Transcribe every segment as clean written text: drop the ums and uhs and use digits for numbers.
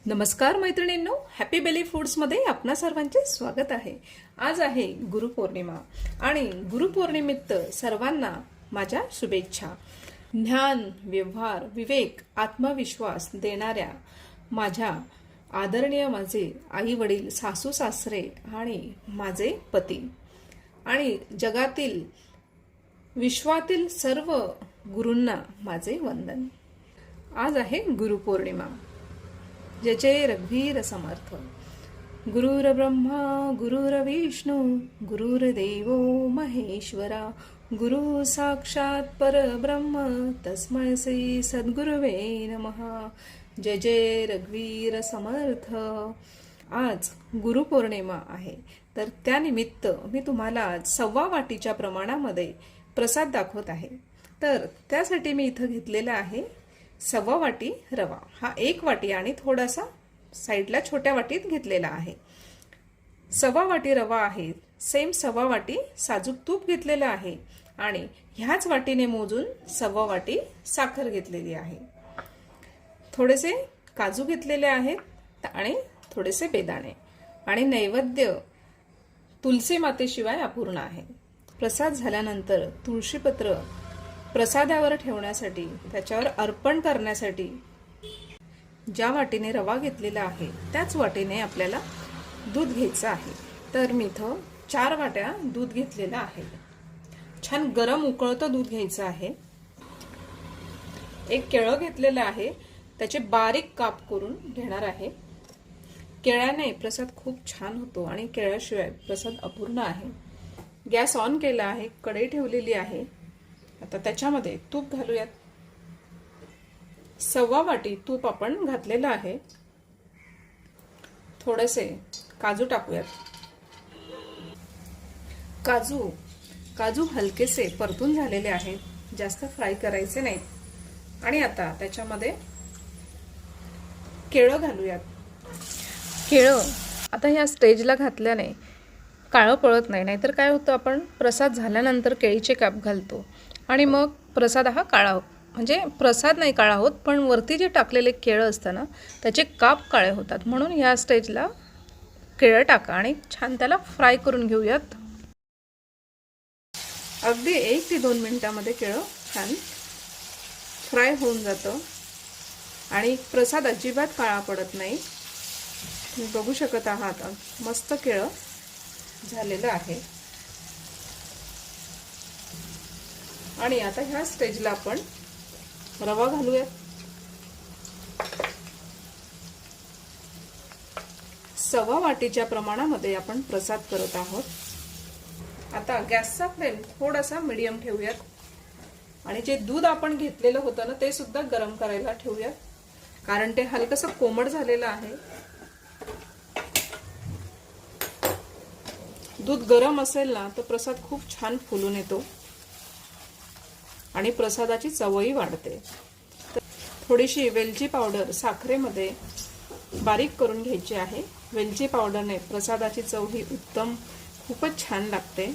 नमस्कार मैत्रिणींनो, happy Bailey फूड्समध्ये आपणा सर्वांचे स्वागत आहे। आज आहे गुरुपौर्णिमा आणि गुरुपौर्णिमेनिमित्त सर्वांना माझ्या शुभेच्छा। ज्ञान, व्यवहार, विवेक, आत्मविश्वास देणाऱ्या माझ्या आदरणीय माझे आई वडील, सासू सासरे आणि माझे पती आणि जगातील विश्वातील सर्व गुरूंना माझे वंदन। आज आहे गुरुपौर्णिमा। जय जय रघुवीर समर्थ। गुरुर ब्रह्मा गुरुर्विष्णू गुरुर्देव महेश्वरा, गुरु साक्षात परब्रह्म तस्मै श्री सद्गुरुवे नमः। जय जय रघुवीर समर्थ। आज गुरुपौर्णिमा आहे, तर त्यानिमित्त मी तुम्हाला 1.25 वाटीच्या प्रमाणामध्ये प्रसाद दाखवत आहे। तर त्यासाठी मी इथं घेतलेला आहे 1.25 वाटी रवा। हा 1 वाटी आणि थोडासा साईडला छोट्या वाटीत घेतलेला आहे। 1.25 वाटी रवा आहे, सेम 1.25 वाटी साजूक तूप घेतलेलं आहे आणि ह्याच वाटीने मोजून 1.25 वाटी साखर घेतलेली आहे। थोडेसे काजू घेतलेले आहेत आणि थोडेसे बेदाणे आणि नैवेद्य तुलसी मातेशिवाय अपूर्ण आहे। प्रसाद झाल्यानंतर तुळशीपत्र प्रसादावर ठेवण्यासाठी, त्याच्यावर अर्पण करण्यासाठी ज्या वाटीने रवा घेतलेला आहे त्याच वाटीने आपल्याला दूध घ्यायचं आहे। तर मी इथं 4 वाट्या दूध घेतलेलं आहे। छान गरम उकळतं दूध घ्यायचं आहे। एक केळं घेतलेलं आहे, त्याचे बारीक काप करून घेणार आहे। केळ्याने प्रसाद खूप छान होतो आणि केळ्याशिवाय प्रसाद अपूर्ण आहे। गॅस ऑन केला आहे, कढई ठेवलेली आहे। आता त्याच्यामध्ये तूप घालूयात। 1.25 वाटी तूप आपण घातलेलं आहे। थोडेसे काजू टाकूयात। काजू हलकेसे परतून झालेले आहेत, जास्त फ्राय करायचे नाहीत। आणि आता त्याच्यामध्ये केळं घालूयात। केळं आता ह्या स्टेजला घातल्याने काळं पळत नाही, नाहीतर काय होतं, आपण प्रसाद झाल्यानंतर केळीचे काप घालतो आणि मग प्रसाद हा काळा, म्हणजे प्रसाद नाही काळा होत, पण वरती जे टाकलेले केळं असतं ना त्याचे काप काळे होतात। म्हणून ह्या स्टेजला केळं टाका आणि छान त्याला फ्राय करून घेऊयात। अगदी 1 ते 2 मिनिटांमध्ये केळं छान फ्राय होऊन जातं आणि प्रसाद अजिबात काळा पडत नाही। तुम्ही बघू शकत आहात, मस्त केळं झालेलं आहे। आणि आता ह्या स्टेजला आपण रवा घालूयात। 1.25 वाटीच्या प्रमाणामध्ये आपण प्रसाद करत आहोत। आता गॅसचा फ्लेम थोडासा मीडियम ठेवूयात आणि जे दूध आपण घेतलेलं होतं ना ते सुद्धा गरम करायला ठेवूयात, कारण ते हलकसं कोमट झालेलं आहे। दूध गरम असेल ना तर प्रसाद खूप छान फुलून येतो आणि प्रसादाची चवही वाढते। थोडीशी वेलची पावडर साखरेमध्ये बारीक करून घ्यायची आहे। वेलची पावडरने प्रसादाची चव ही उत्तम, खूपच छान लागते।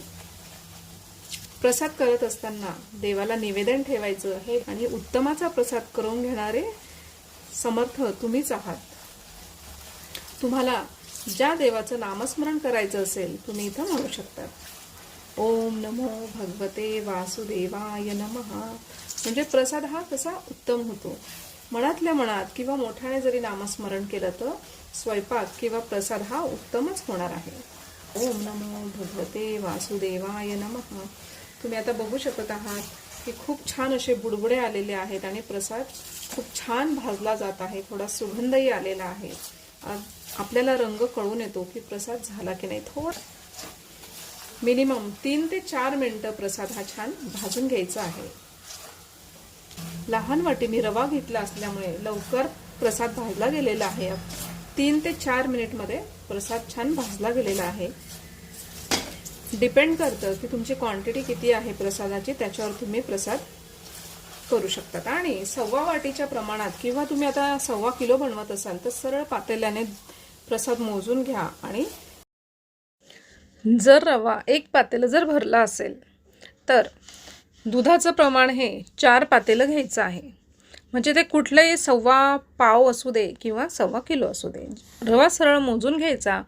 प्रसाद करत असताना देवाला निवेदन ठेवायचं हे, आणि उत्तमाचा प्रसाद करून घेणारे समर्थ तुम्हीच आहात। तुम्हाला ज्या देवाचं नामस्मरण करायचं असेल तुम्ही इथं म्हणू शकता। ओम नमो भगवते वासुदेवाय नमः, म्हणजे प्रसाद हा कसा उत्तम होतो। मनातल्या मनात किंवा मोठ्याने जरी नामस्मरण केलं तर स्वयंपाक किंवा प्रसाद हा उत्तमच होणार आहे। ओम नमो भगवते वासुदेवाय नमः। तुम्ही आता बघू शकत आहात की खूप छान असे बुडबुडे आलेले आहेत आणि प्रसाद खूप छान भाजला जात आहे। थोडा सुगंधही आलेला आहे। आपल्याला रंग कळून येतो की प्रसाद झाला की नाही। थोडा मिनिमम 3 ते 4 मिनिटं प्रसाद हा छान भाजून घ्यायचा आहे। लहान वाटीने रवा घेतला असल्यामुळे लवकर प्रसाद भाजला गेलेला आहे। 3 ते 4 मिनिटमध्ये प्रसाद छान भाजला गेलेला आहे। डिपेंड करतं की तुमची क्वांटिटी किती आहे प्रसादाची, त्याच्यावर तुम्ही प्रसाद करू शकतात। आणि 1.25 वाटीच्या प्रमाणात किंवा तुम्ही आता 1.25 किलो बनवत असाल तर सरळ पातेल्याने प्रसाद मोजून घ्या। आणि जर रवा 1 पातेलं जर भरला असेल तर दुधाचं प्रमाण हे 4 पातेलं घ्यायचं आहे। म्हणजे ते कुठलंही 1.25 पाव असू दे किंवा 1.25 किलो असू दे. रवा सरळ मोजून घ्यायचा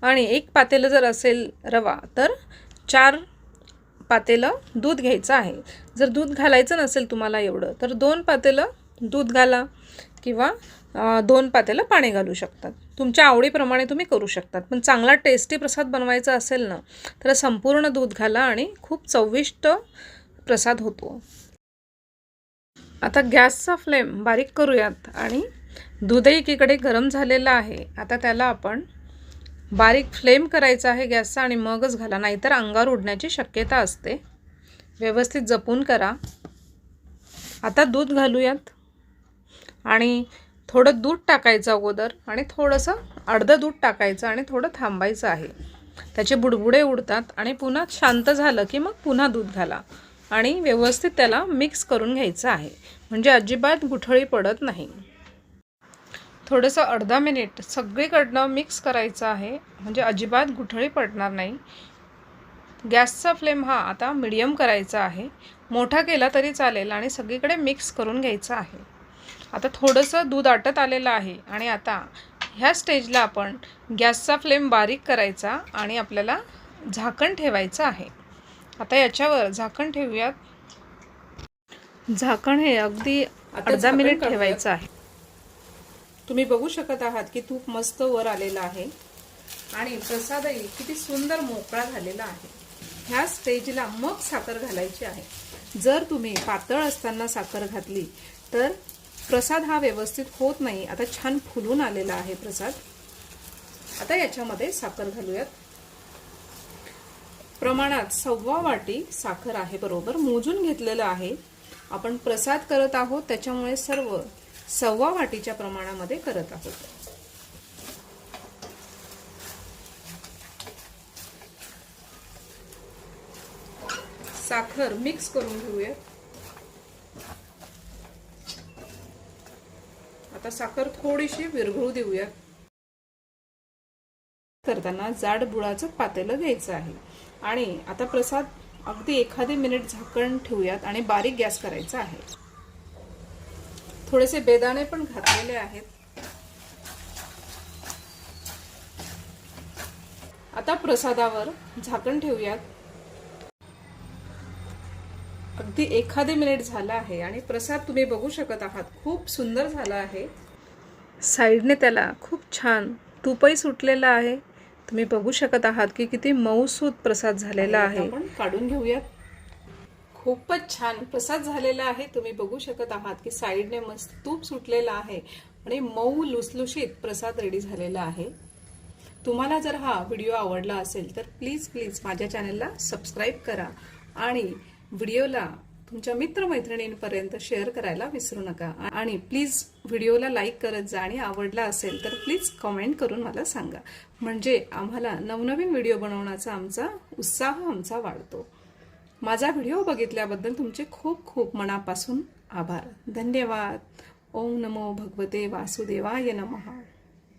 आणि 1 पातेलं जर असेल रवा तर 4 पातेलं दूध घ्यायचं आहे. जर दूध घालायचं नसेल तुम्हाला एवढं तर 2 पातेलं दूध घाला किंवा 2 पातेलं पाणी घालू शकतात. तुमच्या आवडीप्रमाणे तुम्ही करू शकतात. पण चांगला टेस्टी प्रसाद बनवायचा असेल ना तर संपूर्ण दूध घाला आणि खूप चविष्ट प्रसाद होतो. आता गॅसचा फ्लेम बारीक करूयात आणि दूधही एकीकडे गरम झालेलं आहे. आता त्याला आपण बारीक फ्लेम करायचा आहे गॅसचा आणि मगच घाला, नाहीतर अंगावर उडण्याची शक्यता असते. व्यवस्थित जपून करा. आता दूध घालूयात आणि थोडं दूध टाकायचं अगोदर आणि थोडंसं अर्धं दूध टाकायचं आणि थोडं थांबायचं आहे. त्याचे बुडबुडे उडतात आणि पुन्हा शांत झालं की मग पुन्हा दूध घाला आणि व्यवस्थित त्याला मिक्स करून घ्यायचं आहे, म्हणजे अजिबात गुठळी पडत नाही. थोडंसं अर्धा मिनिट सगळीकडनं मिक्स करायचं आहे, म्हणजे अजिबात गुठळी पडणार नाही. गॅसचा फ्लेम हा आता मीडियम करायचा आहे. मोठा केला तरी चालेल आणि सगळीकडे मिक्स करून घ्यायचं आहे. आता थोडंसं दूध आटत आलेलं आहे आणि आता ह्या स्टेजला आपण गॅसचा फ्लेम बारीक करायचा आणि आपल्याला झाकण ठेवायचं आहे. आता याच्यावर झाकण ठेवूयात. झाकण हे अगदी अर्धा मिनिट ठेवायचं आहे. तुम्ही बघू शकत आहात की तूप मस्त वर आलेलं आहे आणि प्रसादही किती सुंदर मोकळा झालेला आहे. ह्या स्टेजला मग साखर घालायची आहे. जर तुम्ही पातळ असताना साखर घातली तर प्रसाद हा व्यवस्थित होत नाही. आता छान फुलून आलेला आहे प्रसाद. आता याच्यामध्ये साखर घालूयात. प्रमाणात 1.25 वाटी साखर आहे, बरोबर मोजून घेतलेलं आहे. आपण प्रसाद करत आहोत त्याच्यामुळे सर्व 1.25 वाटीच्या प्रमाणामध्ये करत आहोत. साखर मिक्स करून घेऊया. आता साखर थोडीशी विरघळू देऊया. करताना जाड बुडाचं पातेलं घ्यायचं आहे आणि आता प्रसाद अगदी एखादी मिनिट झाकण ठेवूयात आणि बारीक गॅस करायचा आहे. थोडेसे बेदाणे पण घातलेले आहेत. आता प्रसादावर झाकण ठेवूयात. अगदी एखादी मिनिट झाला आहे आणि प्रसाद तुम्ही बघू शकत आहात खूप सुंदर झाला आहे. साईडने त्याला खूप छान तूपही सुटलेलं आहे. तुम्ही बघू शकत आहात की किती मऊसूत प्रसाद झालेला आहे. आपण काढून घेऊयात. खूपच छान प्रसाद झालेला आहे. तुम्ही बघू शकत आहात की साईडने मस्त तूप सुटलेलं आहे आणि मऊ लुसलुशीत प्रसाद रेडी झालेला आहे. तुम्हाला जर हा व्हिडिओ आवडला असेल तर प्लीज माझ्या चॅनलला सबस्क्राईब करा आणि व्हिडिओला तुमच्या मित्रमैत्रिणींपर्यंत शेअर करायला विसरू नका. आणि प्लीज व्हिडिओला लाईक करत जा आणि आवडला असेल तर प्लीज कमेंट करून मला सांगा, म्हणजे आम्हाला नवनवीन व्हिडिओ बनवण्याचा आमचा उत्साह वाढतो. माझा व्हिडिओ बघितल्याबद्दल तुमचे खूप खूप मनापासून आभार. धन्यवाद. ओम नमो भगवते वासुदेवाय नमः.